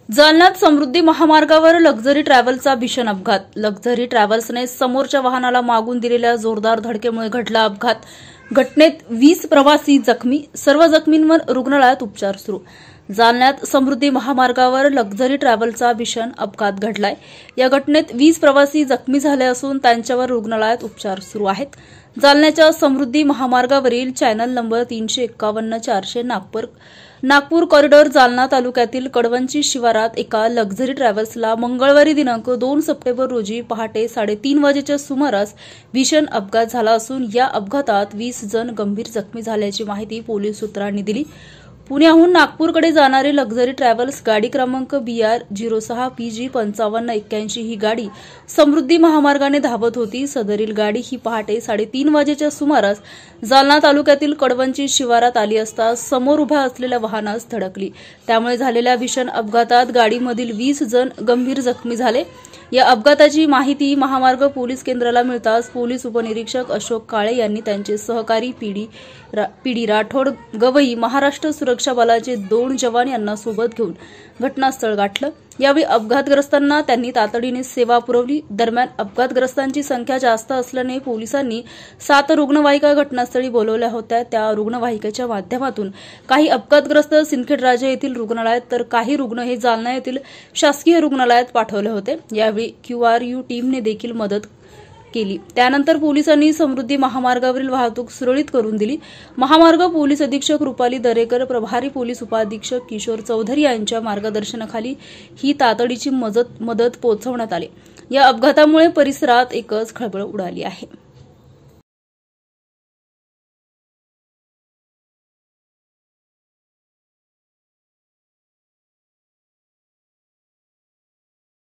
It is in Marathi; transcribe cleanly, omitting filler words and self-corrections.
जालन्यात समृद्धी महामार्गावर लक्झरी ट्रॅव्हल्सचा भीषण अपघात। लक्झरी ट्रॅव्हल्सने समोरच्या वाहनाला मागून दिलेल्या जोरदार धडकेमुळे घडला अपघात। घटनेत 20 प्रवासी जखमी, सर्व जखमींवर रुग्णालयात उपचार सुरू। जालन्यात समृद्धी महामार्गावर लक्झरी ट्रॅव्हल्सचा भीषण अपघात घडलाय। या घटनेत 20 प्रवासी जखमी झाले असून त्यांच्यावर रुग्णालयात उपचार सुरू आहेत। जालन्याच्या समृद्धी महामार्गावरील channel number 351-400 Nagpur corridor Jalna तालुक्यातील कडवंची शिवारात एका लक्झरी ट्रॅव्हल्सला मंगळवारी दिनांक 2 सप्टेंबर रोजी पहाटे 3:30 वाजेच्या सुमारास भीषण अपघात झाला असून या अपघातात 20 जण गंभीर जखमी झाल्याची माहिती पोलीस सूत्रांनी दिली। पुण्याहून नागपूरकडे जाणारी लक्झरी ट्रॅव्हल्स गाडी क्रमांक BR 06PG5581 ही गाडी समृद्धी महामार्गाने धावत होती। सदरील गाडी ही पहाटे 3:30 वाजेच्या सुमारास जालना तालुक्यातील कडवंची शिवारात आली असता समोर उभ्या असलेल्या वाहनास धडकली। त्यामुळे झालेल्या भीषण अपघातात गाडीमधील 20 जण गंभीर जखमी झाले। या अपघाताची माहिती महामार्ग पोलीस केंद्राला मिळताच पोलीस उपनिरीक्षक अशोक काळे यांनी त्यांचे सहकारी पीडी राठोड गवई महाराष्ट्र सुरक्षा बलाचे 2 जवान यांना सोबत घेऊन घटनास्थळ गाठलं। यावेळी अपघातग्रस्तांना त्यांनी तातडीने सेवा पुरवली। दरम्यान अपघातग्रस्तांची संख्या जास्त असल्याने पोलिसांनी 7 रुग्णवाहिका घटनास्थळी बोलवल्या होत्या। त्या रुग्णवाहिकेच्या माध्यमातून काही अपघातग्रस्त सिंदखेडराजा येथील रुग्णालयात तर काही रुग्ण हे जालना येथील शासकीय रुग्णालयात पाठवले होते। यावेळी QRU टीमने देखील मदत केली। त्यानंतर पोलिसांनी समृद्धी महामार्गावरील वाहतूक सुरळीत करून दिली। महामार्ग पोलीस अधीक्षक रुपाली दरेकर, प्रभारी पोलीस उपाधीक्षक किशोर चौधरी यांच्या मार्गदर्शनाखाली ही तातडीची मदत पोहोचवण्यात आली। या अपघातामुळे परिसरात एकच खळबळ उडाली आहे।